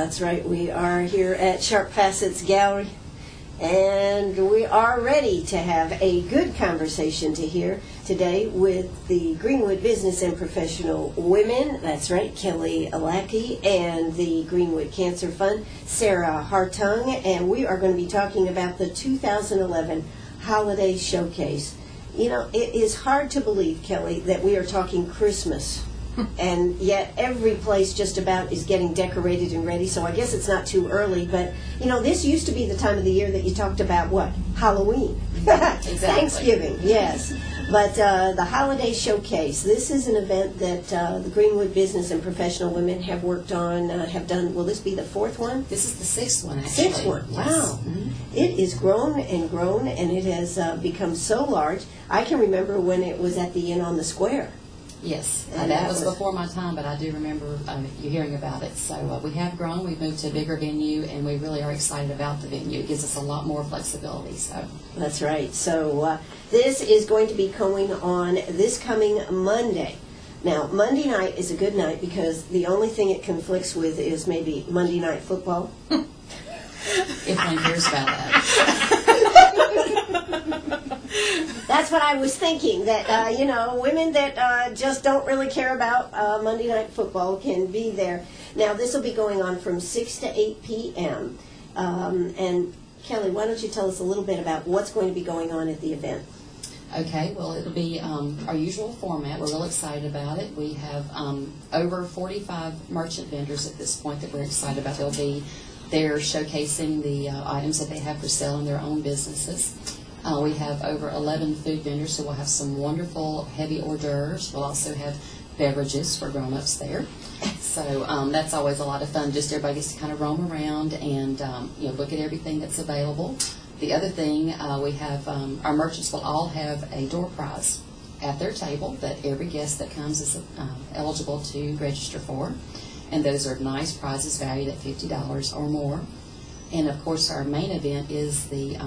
That's right. We are here at Sharp Facets Gallery, and we are ready to have a good conversation to hear today with the Greenwood Business and Professional Women. That's right, Kelly Lackey, and the Greenwood Cancer Fund, Sarah Hartung, and we are going to be talking about the 2011 Holiday Showcase. You know, it is hard to believe, Kelly, that we are talking Christmas. And yet every place just about is getting decorated and ready, so I guess it's not too early. But, you know, this used to be the time of the year that you talked about, what? Halloween. Exactly. Thanksgiving, yes. But the Holiday Showcase, this is an event that the Greenwood Business and Professional Women have worked on, have done. Will this be the fourth one? This is the sixth one, actually. Sixth one, yes. Wow. Mm-hmm. It is grown, and it has become so large. I can remember when it was at the Inn on the Square. Yes, And that was before my time, but I do remember you hearing about it. So we have grown, we've moved to a bigger venue, and we really are excited about the venue. It gives us a lot more flexibility. So That's right. So this is going to be going on this coming Monday. Now, Monday night is a good night because the only thing it conflicts with is maybe Monday Night Football. if one cares about that. That's what I was thinking, that, women that just don't really care about Monday Night Football can be there. Now, this will be going on from 6 to 8 p.m. And, Kelly, why don't you tell us a little bit about what's going to be going on at the event? Okay, well, it'll be our usual format. We're real excited about it. We have over 45 merchant vendors at this point that we're excited about. They'll be there showcasing the items that they have for sale in their own businesses. We have over 11 food vendors, so we'll have some wonderful heavy hors d'oeuvres. We'll also have beverages for grown-ups there. So that's always a lot of fun. Just everybody gets to kind of roam around and look at everything that's available. The other thing, we have our merchants will all have a door prize at their table that every guest that comes is eligible to register for. And those are nice prizes valued at $50 or more. And, of course, our main event is the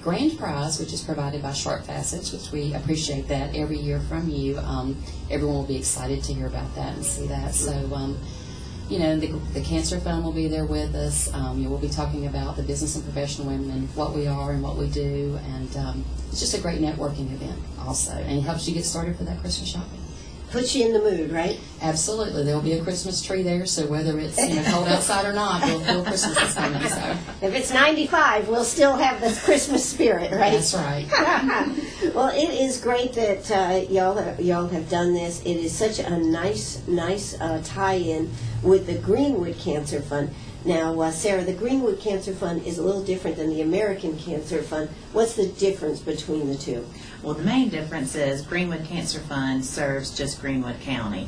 grand prize, which is provided by Sharp Facets, which we appreciate that every year from you. Everyone will be excited to hear about that and see that. So, the Cancer Fund will be there with us. We'll be talking about the business and professional women and what we are and what we do. And it's just a great networking event also. And it helps you get started for that Christmas shopping. Puts you in the mood, right? Absolutely. There will be a Christmas tree there, so whether it's cold outside or not, you'll feel Christmas is coming. So. If it's 95, we'll still have the Christmas spirit, right? That's right. Well, it is great that y'all have done this. It is such a nice tie-in with the Greenwood Cancer Fund. Now, Sarah, the Greenwood Cancer Fund is a little different than the American Cancer Fund. What's the difference between the two? Well, the main difference is Greenwood Cancer Fund serves just Greenwood County.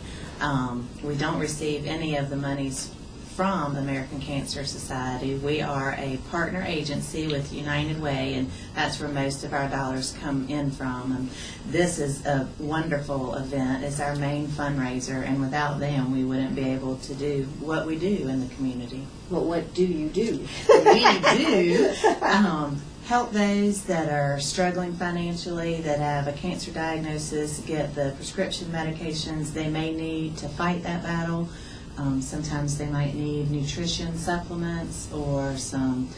We don't receive any of the monies from the American Cancer Society. We are a partner agency with United Way, and that's where most of our dollars come in from. And this is a wonderful event. It's our main fundraiser, and without them, we wouldn't be able to do what we do in the community. Well, what do you do? We do help those that are struggling financially, that have a cancer diagnosis, get the prescription medications they may need to fight that battle. Sometimes they might need nutrition supplements or some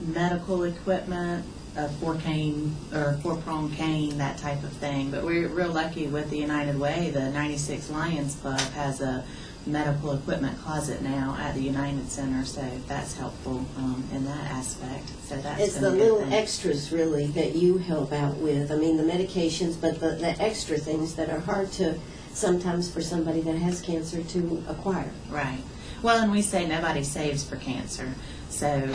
medical equipment, a four-prong cane, that type of thing. But we're real lucky with the United Way. The 96 Lions Club has a medical equipment closet now at the United Center, so that's helpful in that aspect. So that's It's the little extras, really, that you help out with. I mean, the medications, but the extra things that are hard to sometimes for somebody that has cancer to acquire. Right. Well, and we say nobody saves for cancer. So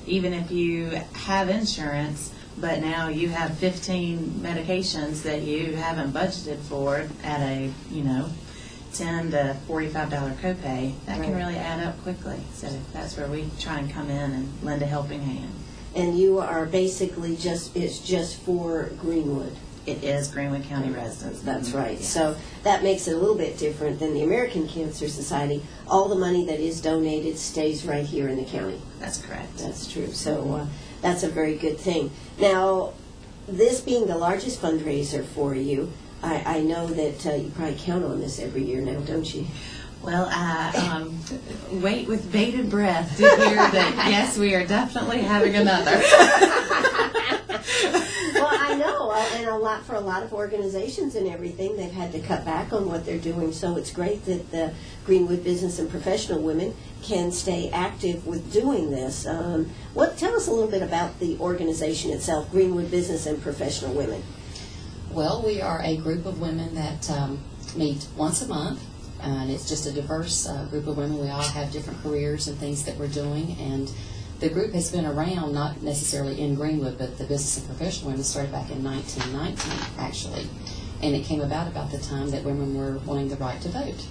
even if you have insurance, but now you have 15 medications that you haven't budgeted for at a, $10 to $45 copay, that can really add up quickly. So that's where we try and come in and lend a helping hand. And you are basically it's just for Greenwood. It is Greenwood County residents. That's right. Yes. So that makes it a little bit different than the American Cancer Society. All the money that is donated stays right here in the county. That's correct. That's true. So that's a very good thing. Now, this being the largest fundraiser for you, I know that you probably count on this every year now, don't you? Well, I wait with bated breath to hear that, yes, we are definitely having another. Well, I know, and for a lot of organizations and everything, they've had to cut back on what they're doing. So it's great that the Greenwood Business and Professional Women can stay active with doing this. Tell us a little bit about the organization itself, Greenwood Business and Professional Women. Well, we are a group of women that meet once a month, and it's just a diverse group of women. We all have different careers and things that we're doing, and the group has been around, not necessarily in Greenwood, but the Business and Professional Women started back in 1919, actually. And it came about the time that women were wanting the right to vote.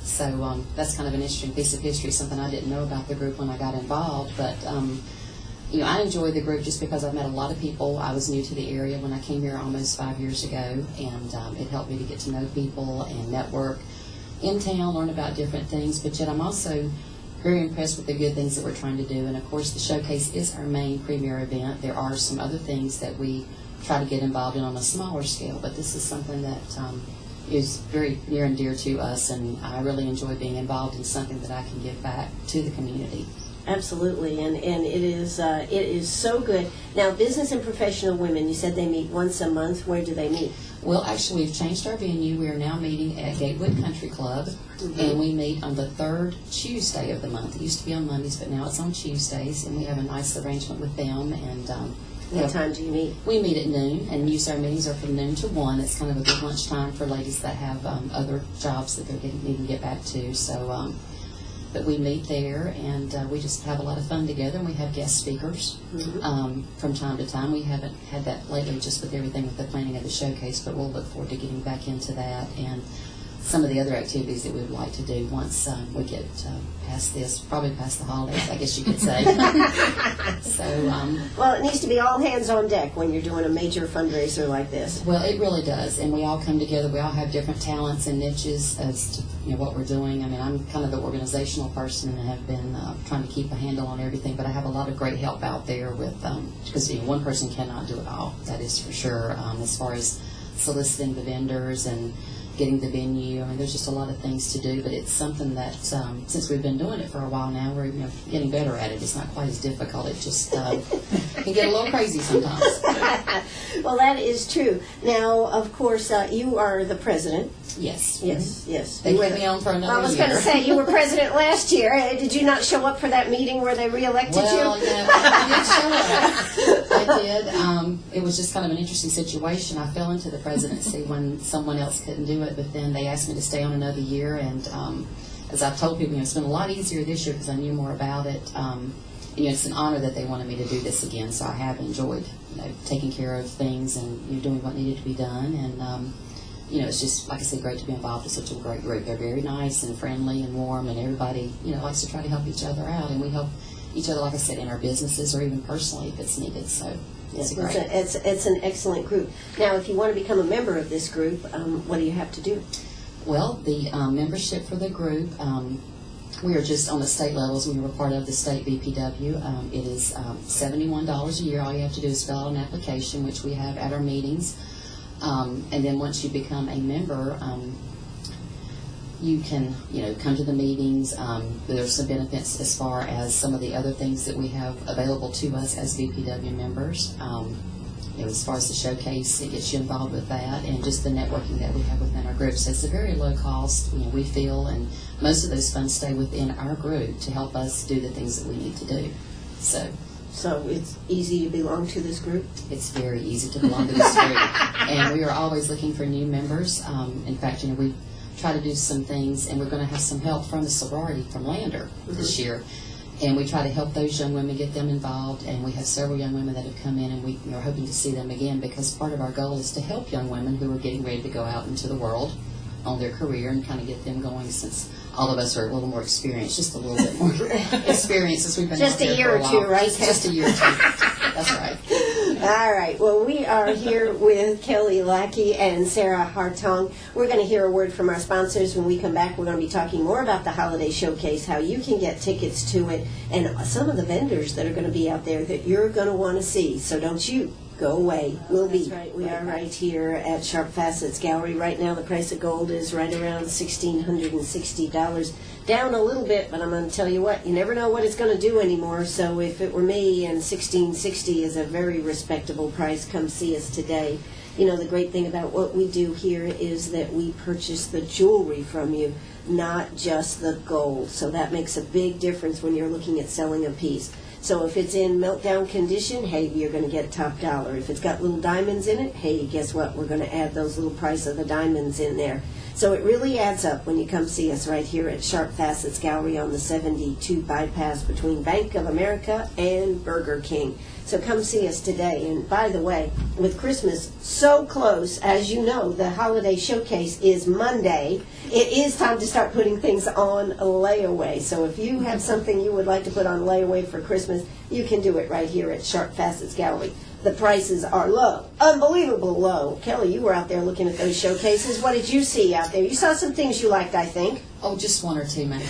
So that's kind of an interesting piece of history, something I didn't know about the group when I got involved. But, I enjoy the group just because I've met a lot of people. I was new to the area when I came here almost 5 years ago, and it helped me to get to know people and network in town, learn about different things. But yet I'm also very impressed with the good things that we're trying to do. And of course, the showcase is our main premier event. There are some other things that we try to get involved in on a smaller scale, but this is something that is very near and dear to us, and I really enjoy being involved in something that I can give back to the community. Absolutely, and it is so good. Now, Business and Professional Women, you said they meet once a month. Where do they meet? Well, actually, we've changed our venue. We are now meeting at Greenwood Country Club, and we meet on the third Tuesday of the month. It used to be on Mondays, but now it's on Tuesdays, and we have a nice arrangement with them. And what time do you meet? We meet at noon, and usually our meetings are from noon to 1. It's kind of a good lunch time for ladies that have other jobs that they're needing to get back to. So, but we meet there, and we just have a lot of fun together, and we have guest speakers from time to time. We haven't had that lately just with everything with the planning of the showcase, but we'll look forward to getting back into that and some of the other activities that we would like to do once we get past this, probably past the holidays, I guess you could say. So, well, it needs to be all hands on deck when you're doing a major fundraiser like this. Well, it really does, and we all come together. We all have different talents and niches as to what we're doing. I mean, I'm kind of the organizational person and have been trying to keep a handle on everything, but I have a lot of great help out there with because one person cannot do it all. That is for sure. As far as soliciting the vendors and getting the venue. I mean, there's just a lot of things to do, but it's something that since we've been doing it for a while now, we're getting better at it. It's not quite as difficult. It just can get a little crazy sometimes. Well, that is true. Now, of course, you are the president. Yes. Yes, yes. They kept me on for another year. I was going to say, you were president last year. Did you not show up for that meeting where they reelected you? Well, yeah, I did show up. I did. It was just kind of an interesting situation. I fell into the presidency when someone else couldn't do it, but then they asked me to stay on another year, and as I've told people, it's been a lot easier this year because I knew more about it. It's an honor that they wanted me to do this again, so I have enjoyed taking care of things and doing what needed to be done, and it's just, like I said, great to be involved with such a great group. They're very nice and friendly and warm, and everybody likes to try to help each other out, and we help each other, like I said, in our businesses or even personally if it's needed. So it's great. It's an excellent group. Now, if you want to become a member of this group, what do you have to do? Well, the membership for the group, we are just on the state levels. We were part of the state BPW. It is $71 a year. All you have to do is fill out an application, which we have at our meetings. And then once you become a member, you can, come to the meetings. There's some benefits as far as some of the other things that we have available to us as BPW members. As far as the showcase, it gets you involved with that, and just the networking that we have within our group. So it's a very low cost, we feel, and most of those funds stay within our group to help us do the things that we need to do. So it's easy to belong to this group? It's very easy to belong to this group. And we are always looking for new members. In fact, we try to do some things, and we're going to have some help from the sorority from Lander this year. And we try to help those young women, get them involved, and we have several young women that have come in, and we are hoping to see them again, because part of our goal is to help young women who are getting ready to go out into the world on their career and kind of get them going, since all of us are a little more experienced, just a little bit more experienced since we've been just out a year for a or while. two, right? Just a year or two. That's right. All right. Well, we are here with Kelly Lackey and Sarah Hartung. We're going to hear a word from our sponsors. When we come back, we're going to be talking more about the holiday showcase, how you can get tickets to it, and some of the vendors that are going to be out there that you're going to want to see. So don't you go away. Will be. That's right. We are right here at Sharp Facets Gallery. Right now the price of gold is right around $1,660. Down a little bit, but I'm going to tell you what, you never know what it's going to do anymore. So if it were me, and $1,660 is a very respectable price, come see us today. You know, the great thing about what we do here is that we purchase the jewelry from you, not just the gold. So that makes a big difference when you're looking at selling a piece. So if it's in meltdown condition, hey, you're going to get top dollar. If it's got little diamonds in it, hey, guess what? We're going to add those little price of the diamonds in there. So it really adds up when you come see us right here at Sharp Facets Gallery on the 72 bypass between Bank of America and Burger King. So come see us today. And by the way, with Christmas so close, as you know, the holiday showcase is Monday. It is time to start putting things on layaway. So if you have something you would like to put on layaway for Christmas, you can do it right here at Sharp Facets Gallery. The prices are low, unbelievable low. Kelly, you were out there looking at those showcases. What did you see out there? You saw some things you liked, I think. Oh, just one or two, man.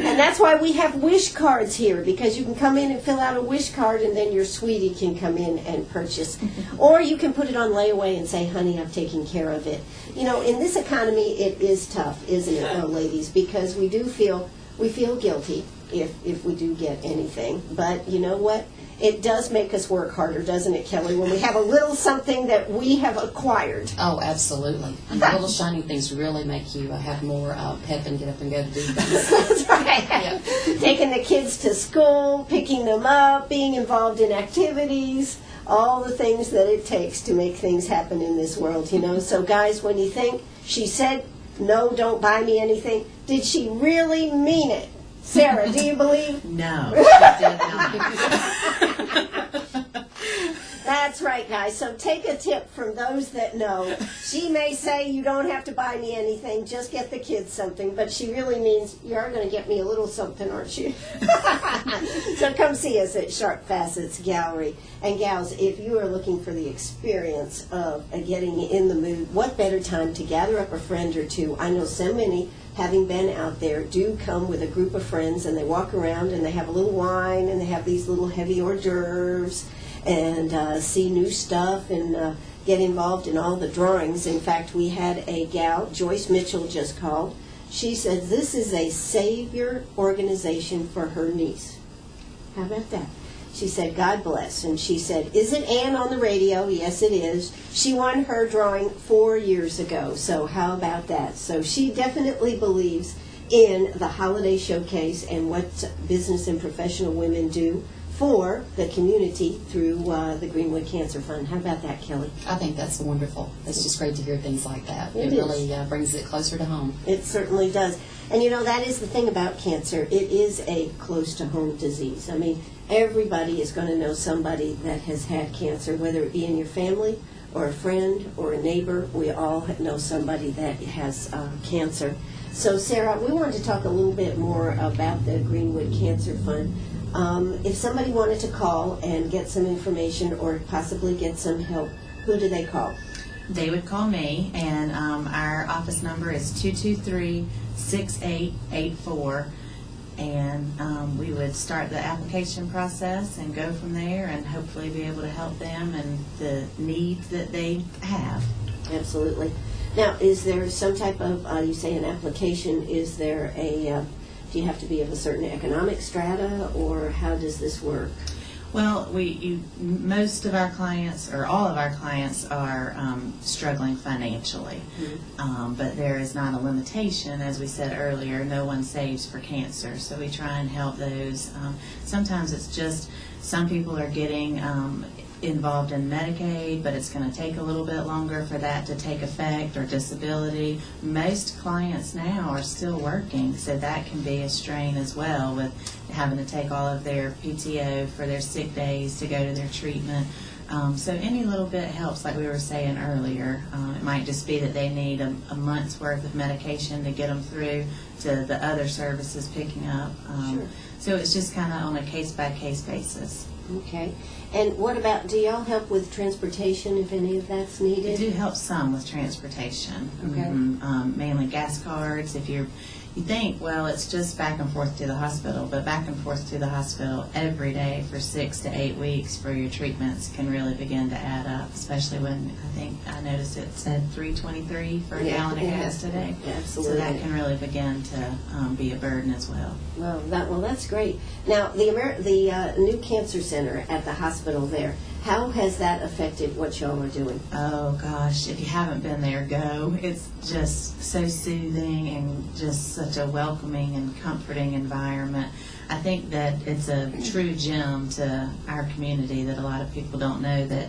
And that's why we have wish cards here, because you can come in and fill out a wish card, and then your sweetie can come in and purchase. Or you can put it on layaway and say, honey, I've taken care of it. You know, in this economy, it is tough, isn't it, though, ladies? Because we feel guilty if we do get anything. But you know what? It does make us work harder, doesn't it, Kelly, when we have a little something that we have acquired. Oh, absolutely. And the little shiny things really make you have more pep and get up and go to do things. That's right. Yeah. Taking the kids to school, picking them up, being involved in activities, all the things that it takes to make things happen in this world, you know. So, guys, when you think she said, no, don't buy me anything, did she really mean it? Sarah, do you believe? No, she did not. That's right, guys. So take a tip from those that know. She may say you don't have to buy me anything, just get the kids something, but she really means you are going to get me a little something, aren't you? So come see us at Sharp Facets Gallery. And gals, if you are looking for the experience of getting in the mood, what better time to gather up a friend or two? I know so many, having been out there, do come with a group of friends, and they walk around and they have a little wine and they have these little heavy hors d'oeuvres and see new stuff and get involved in all the drawings. In fact, we had a gal, Joyce Mitchell just called. She said this is a savior organization for her niece. How about that? She said, God bless. And she said, is it Ann on the radio? Yes, it is. She won her drawing 4 years ago. So how about that? So she definitely believes in the holiday showcase and what business and professional women do for the community through the Greenwood Cancer Fund. How about that, Kelly? I think that's wonderful. It's just great to hear things like that. It really brings it closer to home. It certainly does. And you know, that is the thing about cancer. It is a close-to-home disease. I mean, everybody is going to know somebody that has had cancer, whether it be in your family or a friend or a neighbor. We all know somebody that has cancer. So, Sarah, we wanted to talk a little bit more about the Greenwood Cancer Fund. If somebody wanted to call and get some information or possibly get some help, who do they call? They would call me, and our office number is 223-6884, and we would start the application process and go from there and hopefully be able to help them and the needs that they have. Absolutely. Now, is there some type of, you say an application, is there a, do you have to be of a certain economic strata, or how does this work? Well, most of our clients, or all of our clients, are struggling financially. Mm-hmm. But there is not a limitation, as we said earlier. No one saves for cancer, so we try and help those. Sometimes it's just some people are getting involved in Medicaid, but it's going to take a little bit longer for that to take effect, or disability. Most clients now are still working, so that can be a strain as well, with having to take all of their PTO for their sick days to go to their treatment. So any little bit helps, like we were saying earlier. It might just be that they need a month's worth of medication to get them through to the other services picking up. Sure. So it's just kind of on a case-by-case basis. Okay. And what about, do y'all help with transportation if any of that's needed? We do help some with transportation. Okay. Mainly gas cards. If you're you think, well, it's just back and forth to the hospital, but back and forth to the hospital every day for 6 to 8 weeks for your treatments can really begin to add up, especially when I noticed it said $3.23 for a gallon of gas today. Absolutely. So that can really begin to be a burden as well. Well, that's great. Now, the new cancer center at the hospital there, how has that affected what y'all are doing? Oh gosh, if you haven't been there, go. It's just so soothing and just such a welcoming and comforting environment. I think that it's a true gem to our community that a lot of people don't know that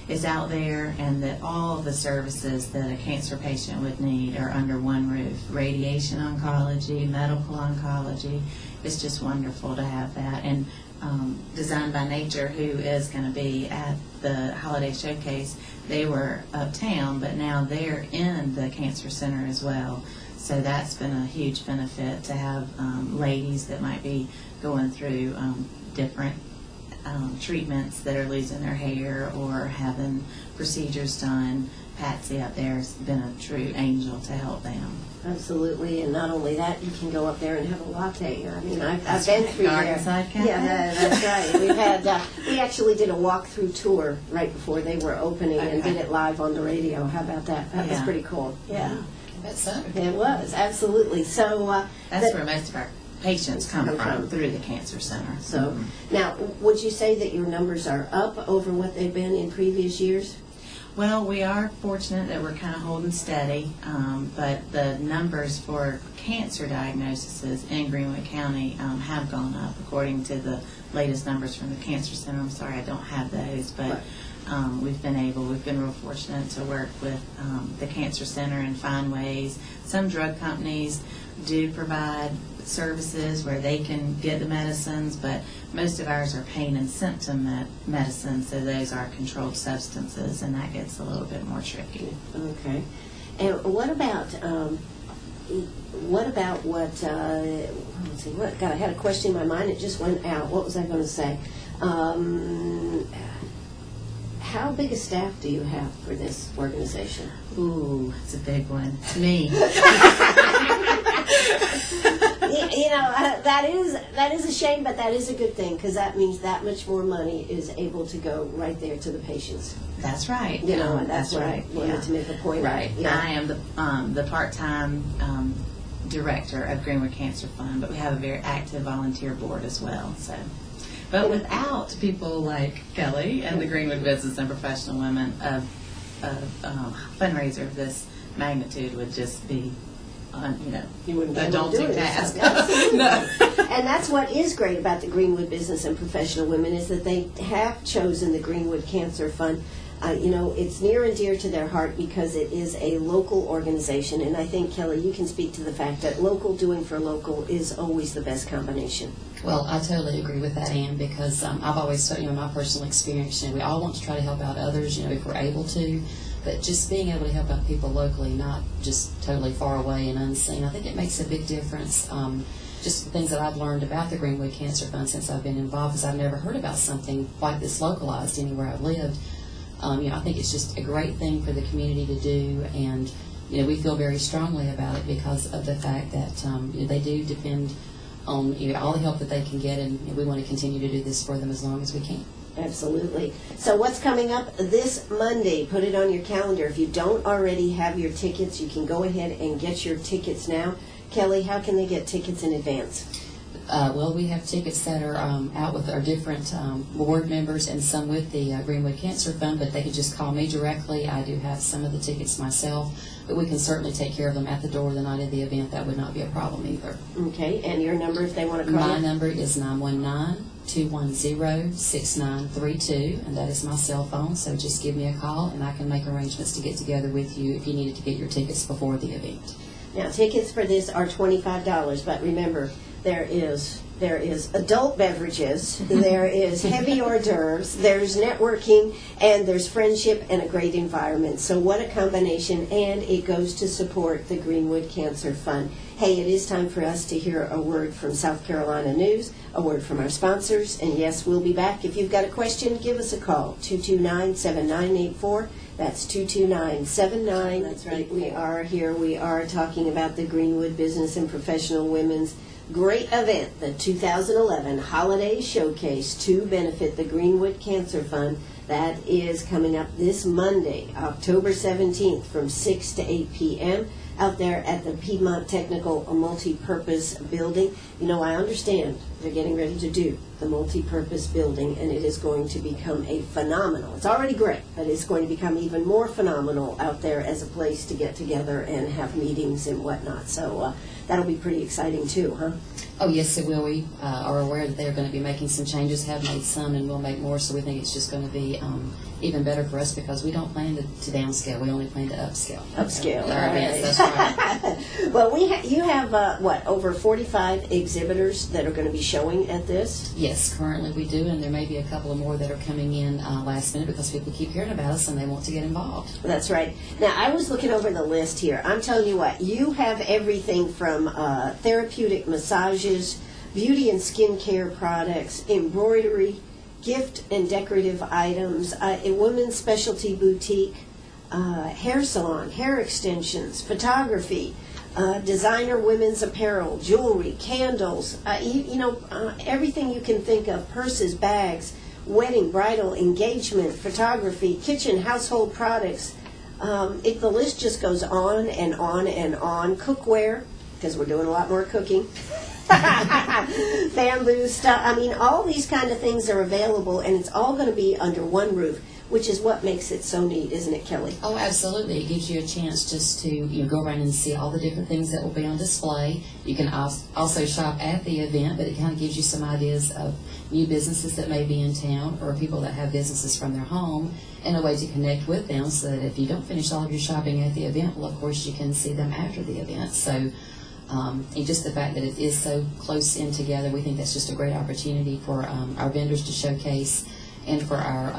is out there, and that all the services that a cancer patient would need are under one roof. Radiation oncology, medical oncology. It's just wonderful to have that. And Designed by Nature, who is going to be at the holiday showcase, they were uptown, but now they're in the cancer center as well. So that's been a huge benefit to have ladies that might be going through different treatments that are losing their hair or having procedures done. Patsy up there has been a true angel to help them. Absolutely, and not only that, you can go up there and have a latte. I mean, I've been through there. Yeah, that's right. We actually did a walk-through tour right before they were opening and did it live on the radio. How about that? That was pretty cool. Yeah, That's so. it was absolutely. So that's where most of our patients come from, through the cancer center. So now, would you say that your numbers are up over what they've been in previous years? Well, we are fortunate that we're kind of holding steady, but the numbers for cancer diagnoses in Greenwood County have gone up according to the latest numbers from the Cancer Center. I'm sorry I don't have those, but we've been real fortunate to work with the Cancer Center and find ways. Some drug companies do provide services where they can get the medicines, but most of ours are pain and symptom medicines, so those are controlled substances, and that gets a little bit more tricky. Okay. And what about let's see, God, I had a question in my mind, it just went out. What was I going to say? How big a staff do you have for this organization? Ooh, it's a big one. Me. That is a shame, but that is a good thing, because that means that much more money is able to go right there to the patients. That's right. And that's what I wanted to make a point right. of. Yeah. I am the part-time director of Greenwood Cancer Fund, but we have a very active volunteer board as well. So, but without people like Kelly and the Greenwood Business and Professional Women, a fundraiser of this magnitude would just be you wouldn't a daunting task. No. And that's what is great about the Greenwood Business and Professional Women, is that they have chosen the Greenwood Cancer Fund. It's near and dear to their heart because it is a local organization, and I think, Kelly, you can speak to the fact that local doing for local is always the best combination. Well, I totally agree with that, Ann, because I've always thought, my personal experience, we all want to try to help out others, if we're able to. But just being able to help out people locally, not just totally far away and unseen, I think it makes a big difference. Just the things that I've learned about the Greenwood Cancer Fund since I've been involved, because I've never heard about something like this localized anywhere I've lived. I think it's just a great thing for the community to do, and we feel very strongly about it because of the fact that they do depend on all the help that they can get, and we want to continue to do this for them as long as we can. Absolutely. So what's coming up this Monday? Put it on your calendar. If you don't already have your tickets, you can go ahead and get your tickets now. Kelly, how can they get tickets in advance? Well, we have tickets that are out with our different board members and some with the Greenwood Cancer Fund, but they can just call me directly. I do have some of the tickets myself, but we can certainly take care of them at the door the night of the event. That would not be a problem either. Okay, and your number if they want to call you? My number is 919-210-6932, and that is my cell phone, so just give me a call and I can make arrangements to get together with you if you needed to get your tickets before the event. Now, tickets for this are $25, but remember, There is adult beverages, there is heavy hors d'oeuvres, there's networking, and there's friendship and a great environment. So what a combination, and it goes to support the Greenwood Cancer Fund. Hey, it is time for us to hear a word from South Carolina News, a word from our sponsors, and yes, we'll be back. If you've got a question, give us a call, 229-7984. That's 229-79. That's right. We are here. We are talking about the Greenwood Business and Professional Women's great event, the 2011 Holiday Showcase to benefit the Greenwood Cancer Fund. That is coming up this Monday, October 17th from 6 to 8 p.m. out there at the Piedmont Technical Multi-Purpose Building. You know, I understand they're getting ready to do the multi-purpose building, and it is going to become a phenomenal. It's already great, but it's going to become even more phenomenal out there as a place to get together and have meetings and whatnot. So that'll be pretty exciting too, huh? Oh, yes, it will. We are aware that they're going to be making some changes, have made some, and will make more, so we think it's just going to be even better for us because we don't plan to downscale. We only plan to upscale. Upscale. Our events, that's right. Well, you have, over 45 exhibitors that are going to be showing at this? Yes, currently we do, and there may be a couple of more that are coming in last minute because people keep hearing about us and they want to get involved. That's right. Now, I was looking over the list here. I'm telling you what, you have everything from therapeutic massages, beauty and skincare products, embroidery, gift and decorative items, a women's specialty boutique, hair salon, hair extensions, photography, designer women's apparel, jewelry, candles, everything you can think of, purses, bags, wedding, bridal, engagement, photography, kitchen, household products. The list just goes on and on and on. Cookware, because we're doing a lot more cooking. Bamboo stuff. I mean, all these kind of things are available, and it's all going to be under one roof, which is what makes it so neat, isn't it, Kelly? Oh, absolutely. It gives you a chance just to go around and see all the different things that will be on display. You can also shop at the event, but it kind of gives you some ideas of new businesses that may be in town or people that have businesses from their home and a way to connect with them so that if you don't finish all of your shopping at the event, well, of course, you can see them after the event. So and just the fact that it is so close in together, we think that's just a great opportunity for our vendors to showcase and for our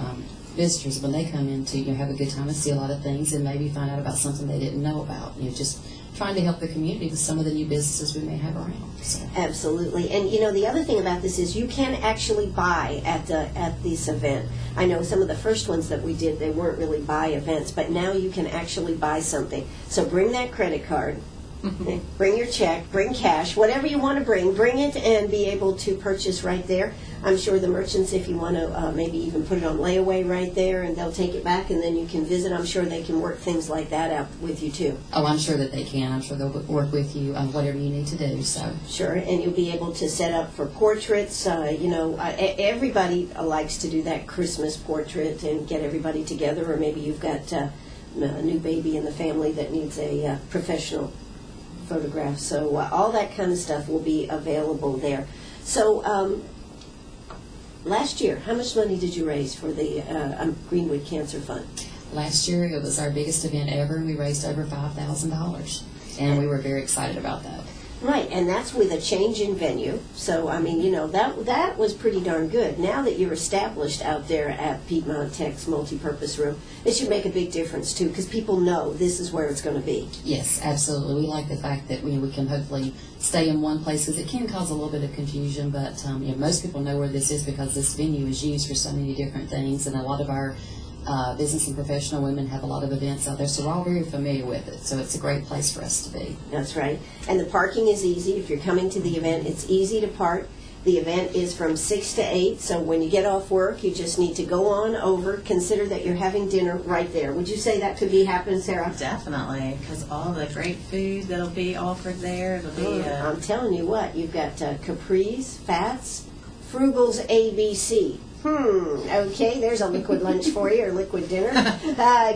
visitors when they come in to have a good time and see a lot of things and maybe find out about something they didn't know about. Just trying to help the community with some of the new businesses we may have around. So. Absolutely. And the other thing about this is you can actually buy at this event. I know some of the first ones that we did, they weren't really buy events, but now you can actually buy something. So bring that credit card. Bring your check, bring cash, whatever you want to bring it and be able to purchase right there. I'm sure the merchants, if you want to maybe even put it on layaway right there and they'll take it back and then you can visit, I'm sure they can work things like that out with you too. Oh, I'm sure that they can. I'm sure they'll work with you on whatever you need to do. So sure, and you'll be able to set up for portraits. Everybody likes to do that Christmas portrait and get everybody together, or maybe you've got a new baby in the family that needs a professional photograph. So all that kind of stuff will be available there. So last year, how much money did you raise for the Greenwood Cancer Fund? Last year, it was our biggest event ever, and we raised over $5,000, and we were very excited about that. Right, and that's with a change in venue. So, that was pretty darn good. Now that you're established out there at Piedmont Tech's multipurpose room, it should make a big difference, too, because people know this is where it's going to be. Yes, absolutely. We like the fact that we can hopefully stay in one place, because it can cause a little bit of confusion, but most people know where this is because this venue is used for so many different things, and a lot of our business and professional women have a lot of events out there, so we're all very familiar with it. So it's a great place for us to be. That's right. And the parking is easy. If you're coming to the event, it's easy to park. The event is from 6 to 8, so when you get off work, you just need to go on over. Consider that you're having dinner right there. Would you say that could be happening, Sarah? Definitely, because all the great food that'll be offered there, it'll be... I'm telling you what, you've got Capri's, Fats, Frugal's ABC. Okay, there's a liquid lunch for you, or liquid dinner.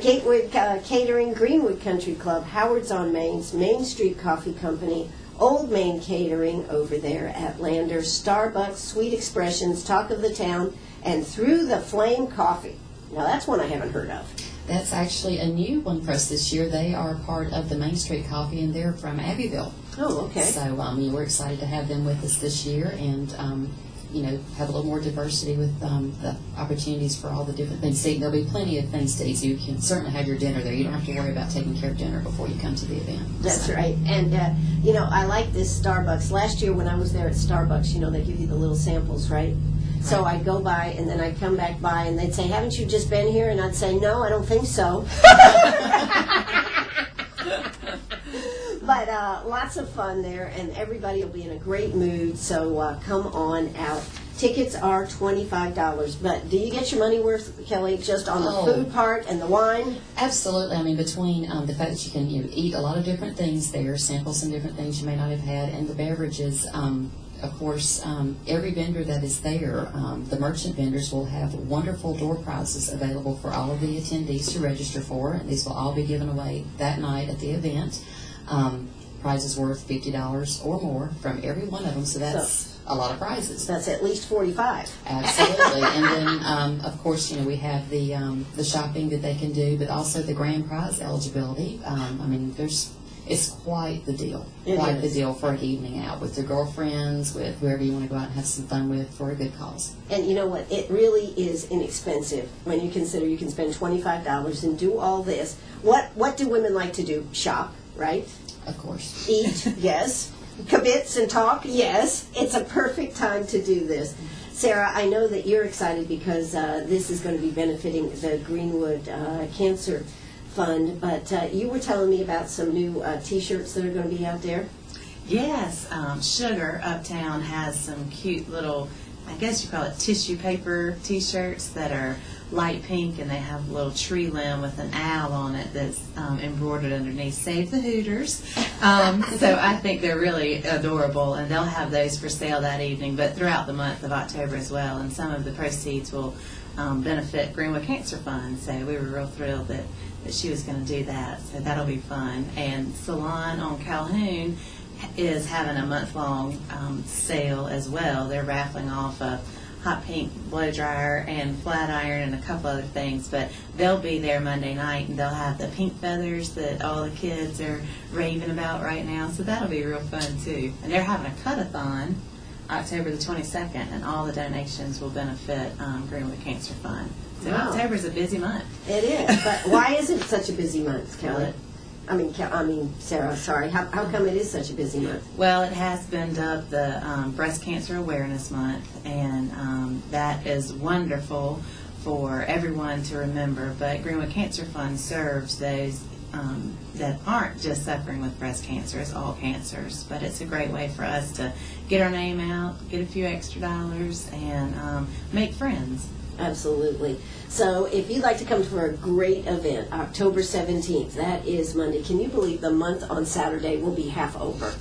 Gatewood Catering, Greenwood Country Club, Howard's on Main's, Main Street Coffee Company, Old Main Catering over there at Lander, Starbucks, Sweet Expressions, Talk of the Town, and Through the Flame Coffee. Now, that's one I haven't heard of. That's actually a new one for us this year. They are part of the Main Street Coffee, and they're from Abbeville. Oh, okay. So we're excited to have them with us this year, and have a little more diversity with the opportunities for all the different things to eat. There'll be plenty of things to eat, so you can certainly have your dinner there. You don't have to worry about taking care of dinner before you come to the event. That's right. And, I like this Starbucks. Last year when I was there at Starbucks, they give you the little samples, right? So I'd go by, and then I'd come back by, and they'd say, haven't you just been here? And I'd say, no, I don't think so. But lots of fun there, and everybody will be in a great mood, so come on out. Tickets are $25, but do you get your money worth, Kelly, just on the food part and the wine? Absolutely. I mean, between the fact that you can eat a lot of different things there, sample some different things you may not have had, and the beverages, of course, every vendor that is there, the merchant vendors will have wonderful door prizes available for all of the attendees to register for, and these will all be given away that night at the event. Prizes worth $50 or more from every one of them, so that's a lot of prizes. That's at least 45. Absolutely. And then, of course, we have the shopping that they can do, but also the grand prize eligibility. It's quite the deal. Quite the deal for an evening out with your girlfriends, with whoever you want to go out and have some fun with for a good cause. And you know what? It really is inexpensive when you consider you can spend $25 and do all this. What do women like to do? Shop, right? Of course. Eat, yes. Kibitz and talk, yes. It's a perfect time to do this. Sarah, I know that you're excited because this is going to be benefiting the Greenwood Cancer Fund, but you were telling me about some new T-shirts that are going to be out there. Yes, Sugar Uptown has some cute little, I guess you call it tissue paper T-shirts that are light pink, and they have a little tree limb with an owl on it that's embroidered underneath, Save the Hooters. So I think they're really adorable, and they'll have those for sale that evening, but throughout the month of October as well, and some of the proceeds will benefit Greenwood Cancer Fund, so we were real thrilled that she was going to do that, so that'll be fun. And Salon on Calhoun is having a month-long sale as well. They're raffling off a hot pink blow dryer and flat iron and a couple other things, but they'll be there Monday night, and they'll have the pink feathers that all the kids are raving about right now, so that'll be real fun too. And they're having a cut-a-thon October the 22nd, and all the donations will benefit Greenwood Cancer Fund. So October is a busy month. It is, but why is it such a busy month, Kelly? I mean, Sarah, sorry. How come it is such a busy month? Well, it has been dubbed the Breast Cancer Awareness Month, and that is wonderful for everyone to remember. But Greenwood Cancer Fund serves those that aren't just suffering with breast cancer, it's all cancers. But it's a great way for us to get our name out, get a few extra dollars, and make friends. Absolutely. So if you'd like to come to a great event, October 17th, that is Monday. Can you believe the month on Saturday will be half over?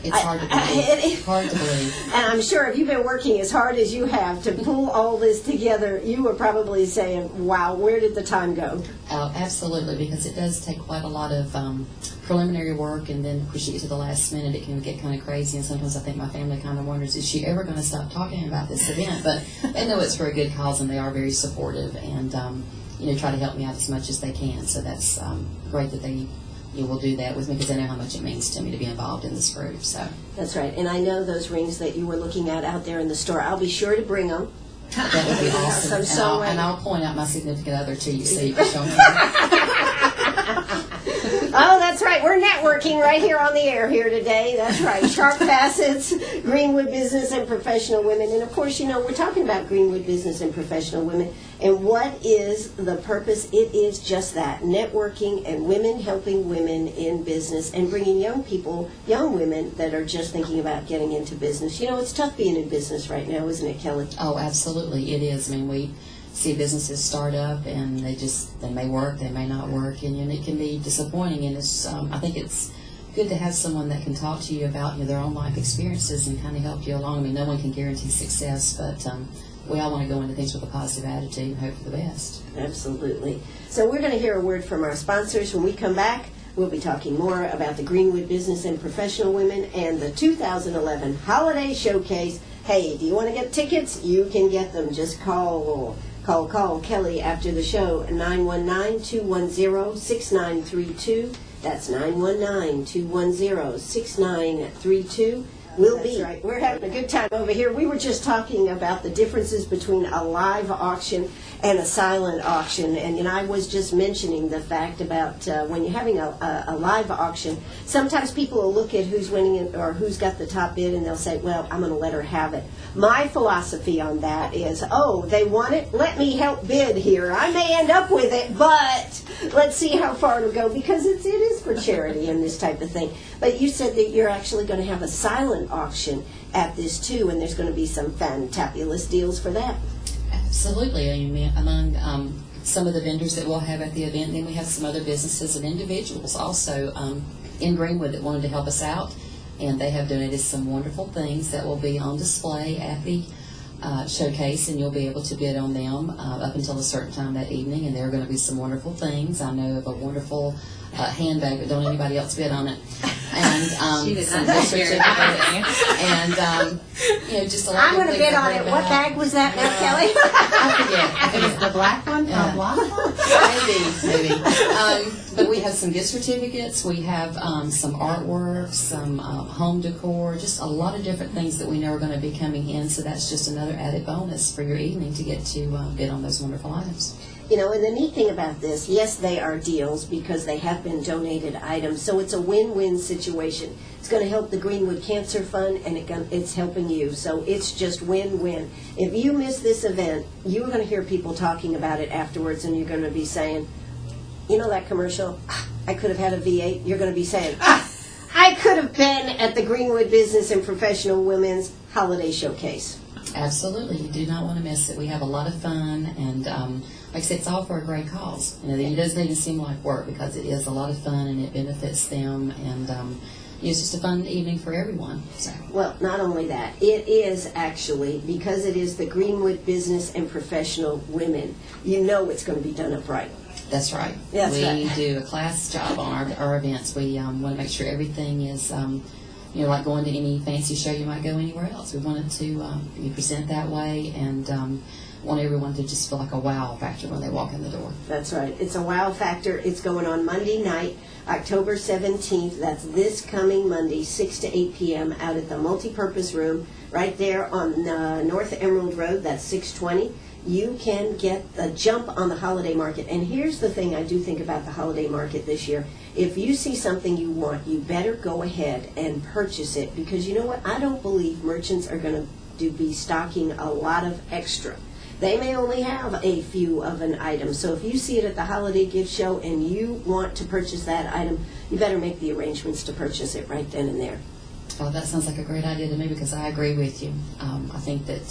It's hard to believe. Hard to believe. And I'm sure if you've been working as hard as you have to pull all this together, you were probably saying, wow, where did the time go? Absolutely, because it does take quite a lot of preliminary work, and then of course you get to the last minute, it can get kind of crazy, and sometimes I think my family kind of wonders, is she ever going to stop talking about this event? But they know it's for a good cause, and they are very supportive, and try to help me out as much as they can. So that's great that they will do that with me, because they know how much it means to me to be involved in this group. So that's right. And I know those rings that you were looking at out there in the store. I'll be sure to bring them. That would be awesome. And I'll point out my significant other to you so you can show me. Oh, that's right. We're networking right here on the air here today. That's right. Sharp Facets, Greenwood Business and Professional Women. And, of course, we're talking about Greenwood Business and Professional Women. And what is the purpose? It is just that, networking and women helping women in business and bringing young people, young women that are just thinking about getting into business. It's tough being in business right now, isn't it, Kelly? Oh, absolutely. It is. I mean, we see businesses start up, and they may work, they may not work, and it can be disappointing. And it's I think it's good to have someone that can talk to you about their own life experiences and kind of help you along. I mean, no one can guarantee success, but we all want to go into things with a positive attitude and hope for the best. Absolutely. So we're going to hear a word from our sponsors. When we come back, we'll be talking more about the Greenwood Business and Professional Women and the 2011 Holiday Showcase. Hey, do you want to get tickets? You can get them. Just call Call Kelly after the show, 919-210-6932. That's 919-210-6932. We'll be right. We're having a good time over here. We were just talking about the differences between a live auction and a silent auction, and I was just mentioning the fact about when you're having a live auction, sometimes people will look at who's winning it or who's got the top bid, and they'll say, well, I'm going to let her have it. My philosophy on that is, oh, they want it? Let me help bid here. I may end up with it, but let's see how far it'll go, because it is for charity and this type of thing. But you said that you're actually going to have a silent auction at this too, and there's going to be some fantabulous deals for that. Absolutely. I mean, among some of the vendors that we'll have at the event, then we have some other businesses and individuals also in Greenwood that wanted to help us out, and they have donated some wonderful things that will be on display at the showcase, and you'll be able to bid on them up until a certain time that evening, and there are going to be some wonderful things. I know of a wonderful handbag, but don't anybody else bid on it. And She did some not gift hear certificates. And just a lot I'm of going to things bid I've on heard it. What about. bag was that now, Kelly? I forget. The black one? Yeah. Block one? Maybe. But we have some gift certificates. We have some artwork, some home decor, just a lot of different things that we know are going to be coming in. So that's just another added bonus for your evening to get to bid on those wonderful items. You know, and the neat thing about this, yes, they are deals because they have been donated items. So it's a win-win situation. It's going to help the Greenwood Cancer Fund, and it's helping you. So it's just win-win. If you miss this event, you're going to hear people talking about it afterwards, and you're going to be saying, you know that commercial, I could have had a V8? You're going to be saying, I could have been at the Greenwood Business and Professional Women's Holiday Showcase. Absolutely. You do not want to miss it. We have a lot of fun, and like I said, it's all for a great cause. You know, it doesn't even seem like work because it is a lot of fun and it benefits them, and it's just a fun evening for everyone. So. Well, not only that, it is actually, because it is the Greenwood Business and Professional Women, you know it's going to be done upright. That's right. That's we right. do a class job on our events. We want to make sure everything is, like going to any fancy show you might go anywhere else. We wanted to be present that way, and want everyone to just feel like a wow factor when they walk in the door. That's right. It's a wow factor. It's going on Monday night, October 17th. That's this coming Monday, 6 to 8 p.m. out at the multipurpose room right there on North Emerald Road. That's 620. You can get a jump on the holiday market. And here's the thing I do think about the holiday market this year. If you see something you want, you better go ahead and purchase it, because you know what? I don't believe merchants are going to be stocking a lot of extra. They may only have a few of an item. So if you see it at the holiday gift show and you want to purchase that item, you better make the arrangements to purchase it right then and there. Oh, that sounds like a great idea to me, because I agree with you. I think that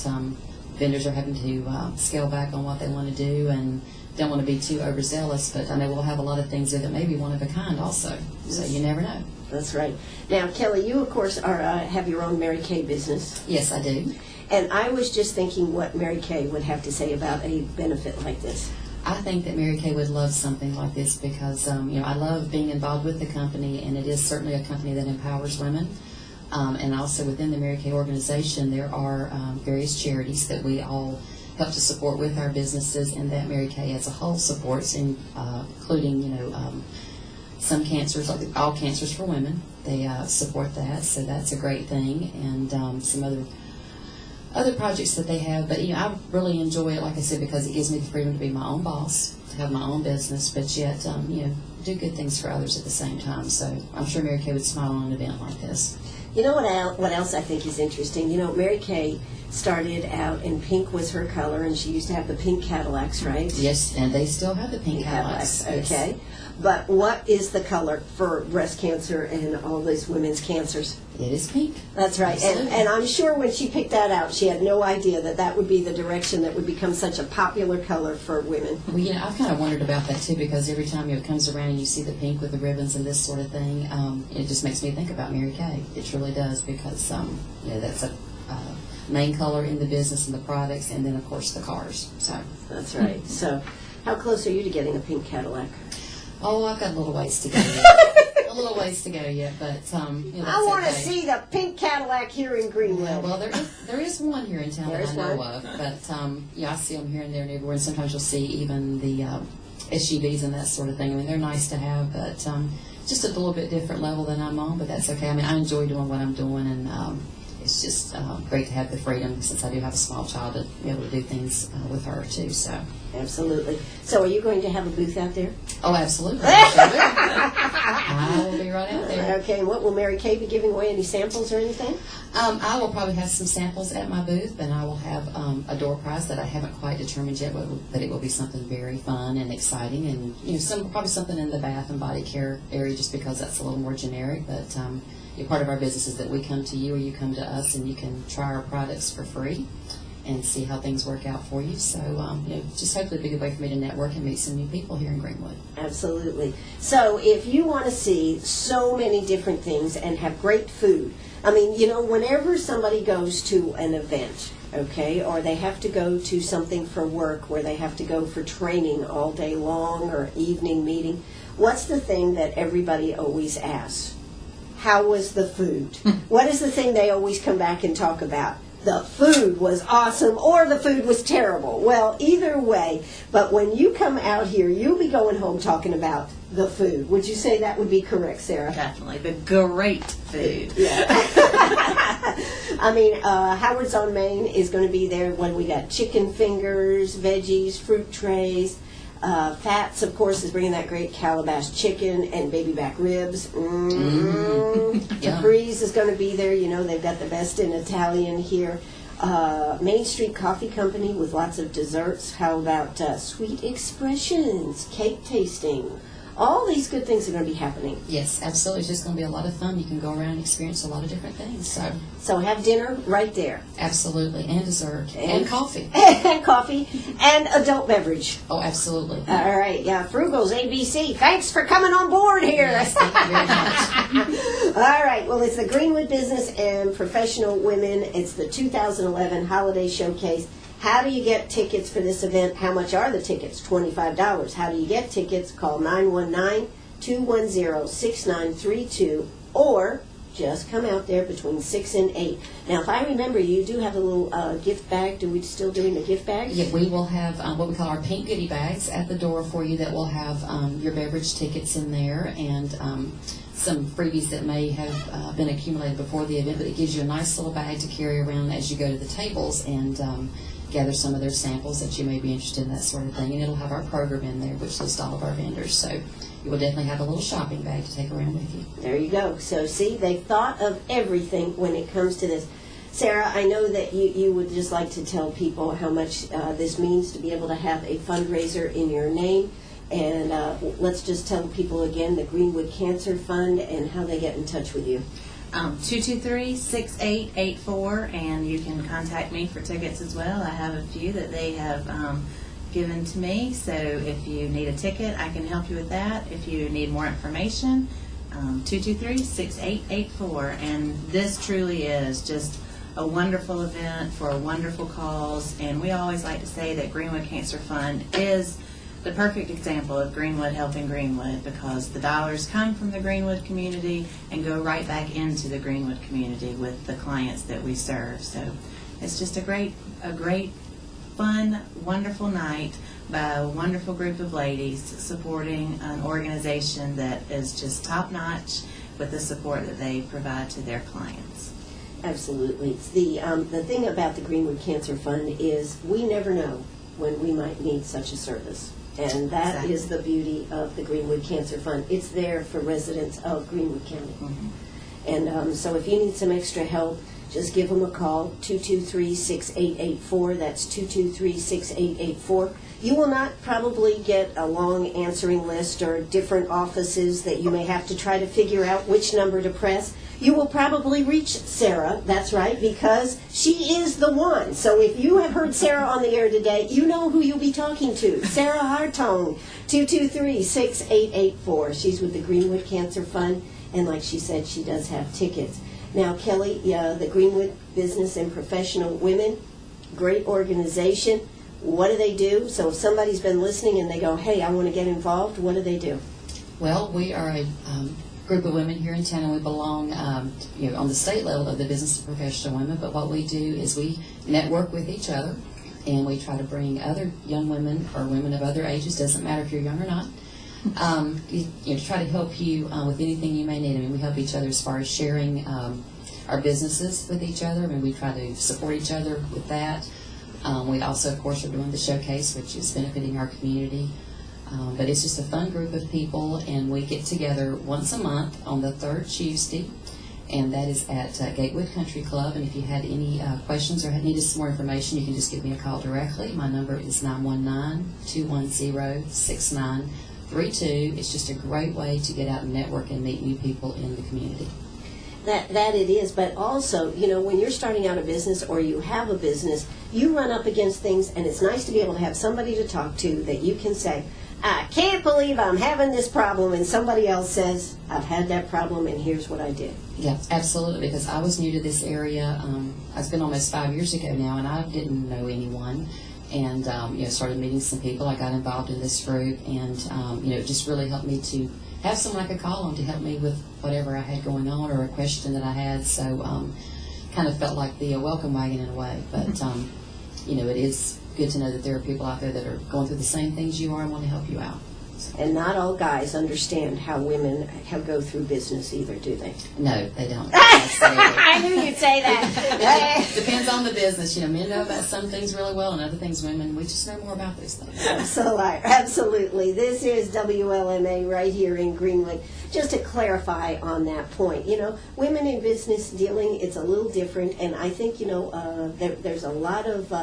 vendors are having to scale back on what they want to do and don't want to be too overzealous, but I know we'll have a lot of things there that may be one of a kind also, so you never know. That's right. Now, Kelly, you, of course, have your own Mary Kay business. Yes, I do. And I was just thinking what Mary Kay would have to say about a benefit like this. I think that Mary Kay would love something like this because, I love being involved with the company, and it is certainly a company that empowers women. And also within the Mary Kay organization, there are various charities that we all help to support with our businesses, and that Mary Kay as a whole supports, including, some cancers, like All Cancers for Women. They support that, so that's a great thing, and some other projects that they have. But I really enjoy it, like I said, because it gives me the freedom to be my own boss, to have my own business, but yet do good things for others at the same time. So I'm sure Mary Kay would smile on an event like this. You know what else I think is interesting? Mary Kay started out, and pink was her color, and she used to have the pink Cadillacs, right? Yes, and they still have the pink Cadillacs. Yes. Okay. But what is the color for breast cancer and all these women's cancers? It is pink. That's right. And I'm sure when she picked that out, she had no idea that would be the direction that would become such a popular color for women. Well, I've kind of wondered about that too, because every time it comes around and you see the pink with the ribbons and this sort of thing, it just makes me think about Mary Kay. It really does, because that's a main color in the business and the products, and then of course the cars. So that's right. So how close are you to getting a pink Cadillac? Oh, I've got a little ways to go. A little ways to go yet, but you know, I that's want to okay. see the pink Cadillac here in Greenwood. Well, there is one here in town There that is I know one. of, but yeah, I see them here and there and everywhere. And sometimes you'll see even the SUVs and that sort of thing. I mean, they're nice to have, but just at a little bit different level than I'm on. But that's okay. I mean, I enjoy doing what I'm doing, and it's just great to have the freedom, since I do have a small child, to be able to do things with her too. So. Absolutely. So are you going to have a booth out there? Oh, absolutely. I will be right out there. Okay, and what will Mary Kay be giving away? Any samples or anything? I will probably have some samples at my booth, and I will have a door prize that I haven't quite determined yet, but it will be something very fun and exciting, and probably something in the bath and body care area, just because that's a little more generic. But part of our business is that we come to you or you come to us, and you can try our products for free and see how things work out for you. So, just hopefully be a good way for me to network and meet some new people here in Greenwood. Absolutely. So if you want to see so many different things and have great food, I mean, whenever somebody goes to an event, okay, or they have to go to something for work where they have to go for training all day long or evening meeting, what's the thing that everybody always asks? How was the food? What is the thing they always come back and talk about? The food was awesome or the food was terrible. Well, either way, but when you come out here, you'll be going home talking about the food. Would you say that would be correct, Sarah? Definitely. The great food. Yeah. I mean, Howard's on Main is going to be there when we got chicken fingers, veggies, fruit trays. Fats, of course, is bringing that great calabash chicken and baby back ribs. Capri's is going to be there. They've got the best in Italian here. Main Street Coffee Company with lots of desserts. How about Sweet Expressions, cake tasting? All these good things are going to be happening. Yes, absolutely. It's just going to be a lot of fun. You can go around and experience a lot of different things. So have dinner right there. Absolutely. And dessert. And coffee. And coffee. And adult beverage. Oh, absolutely. All right. Yeah, Frugal's ABC. Thanks for coming on board here. Yes, thank you very much. All right. Well, it's the Greenwood Business and Professional Women. It's the 2011 Holiday Showcase. How do you get tickets for this event? How much are the tickets? $25. How do you get tickets? Call 919-210-6932 or just come out there between 6 and 8. Now, if I remember, you do have a little gift bag. Do we still doing the gift bags? Yeah, we will have what we call our pink goodie bags at the door for you that will have your beverage tickets in there and some freebies that may have been accumulated before the event, but it gives you a nice little bag to carry around as you go to the tables and gather some of their samples that you may be interested in, that sort of thing. And it'll have our program in there, which lists all of our vendors. So you will definitely have a little shopping bag to take around with you. There you go. So see, they've thought of everything when it comes to this. Sarah, I know that you would just like to tell people how much this means to be able to have a fundraiser in your name. And let's just tell people again the Greenwood Cancer Fund and how they get in touch with you. 223-6884, and you can contact me for tickets as well. I have a few that they have given to me, so if you need a ticket, I can help you with that. If you need more information, 223-6884, and this truly is just a wonderful event for a wonderful cause, and we always like to say that Greenwood Cancer Fund is the perfect example of Greenwood helping Greenwood, because the dollars come from the Greenwood community and go right back into the Greenwood community with the clients that we serve. So it's just a great, fun, wonderful night by a wonderful group of ladies supporting an organization that is just top notch with the support that they provide to their clients. Absolutely. It's the thing about the Greenwood Cancer Fund is we never know when we might need such a service. And that Exactly. is the beauty of the Greenwood Cancer Fund. It's there for residents of Greenwood County. Mm-hmm. And so if you need some extra help, just give them a call, 223-6884. That's 223-6884. You will not probably get a long answering list or different offices that you may have to try to figure out which number to press. You will probably reach Sarah, that's right, because she is the one. So if you have heard Sarah on the air today, you know who you'll be talking to. Sarah Hartung, 223-6884. She's with the Greenwood Cancer Fund, and like she said, she does have tickets. Now, Kelly, the Greenwood Business and Professional Women, great organization. What do they do? So if somebody's been listening and they go, hey, I want to get involved, what do they do? Well, we are a group of women here in town, and we belong, on the state level of the Business and Professional Women. But what we do is we network with each other, and we try to bring other young women or women of other ages, doesn't matter if you're young or not, to try to help you with anything you may need. I mean, we help each other as far as sharing our businesses with each other. I mean, we try to support each other with that. We also, of course, are doing the showcase, which is benefiting our community. But it's just a fun group of people, and we get together once a month on the third Tuesday, and that is at Greenwood Country Club. And if you had any questions or needed some more information, you can just give me a call directly. My number is 919-210-6932. It's just a great way to get out and network and meet new people in the community. That it is, but also, when you're starting out a business or you have a business, you run up against things, and it's nice to be able to have somebody to talk to that you can say, I can't believe I'm having this problem, and somebody else says, I've had that problem, and here's what I did. Yeah, absolutely, because I was new to this area. It's been almost 5 years ago now, and I didn't know anyone. And, started meeting some people. I got involved in this group, and, it just really helped me to have someone I could call on to help me with whatever I had going on or a question that I had. So kind of felt like the welcome wagon in a way. But, it is good to know that there are people out there that are going through the same things you are and want to help you out. So. And not all guys understand how women go through business either, do they? No, they don't. I knew you'd say that. Depends on the business. Men know about some things really well, and other things women, we just know more about those things. Absolutely. This is WLMA right here in Greenwood. Just to clarify on that point, women in business dealing, it's a little different, and I think, there's a lot of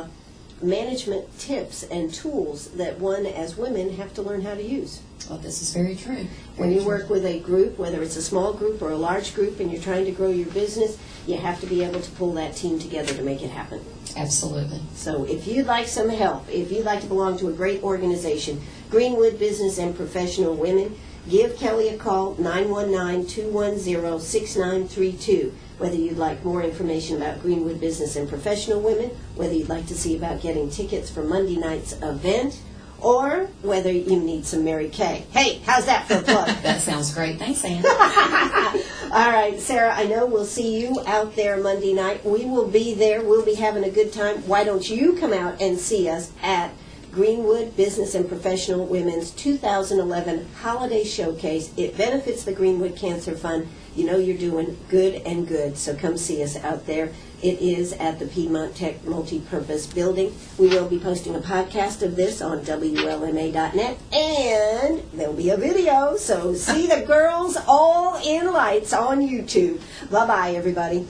management tips and tools that one as women have to learn how to use. Well, this is very true. When you work with a group, whether it's a small group or a large group, and you're trying to grow your business, you have to be able to pull that team together to make it happen. Absolutely. So if you'd like some help, if you'd like to belong to a great organization, Greenwood Business and Professional Women, give Kelly a call, 919-210-6932. Whether you'd like more information about Greenwood Business and Professional Women, whether you'd like to see about getting tickets for Monday night's event, or whether you need some Mary Kay. Hey, how's that for a plug? That sounds great. Thanks, Ann. All right, Sarah, I know we'll see you out there Monday night. We will be there. We'll be having a good time. Why don't you come out and see us at Greenwood Business and Professional Women's 2011 Holiday Showcase. It benefits the Greenwood Cancer Fund. You're doing good, so come see us out there. It is at the Piedmont Tech Multi-Purpose Building. We will be posting a podcast of this on WLMA.net, and there'll be a video, so see the girls all in lights on YouTube. Bye-bye, everybody.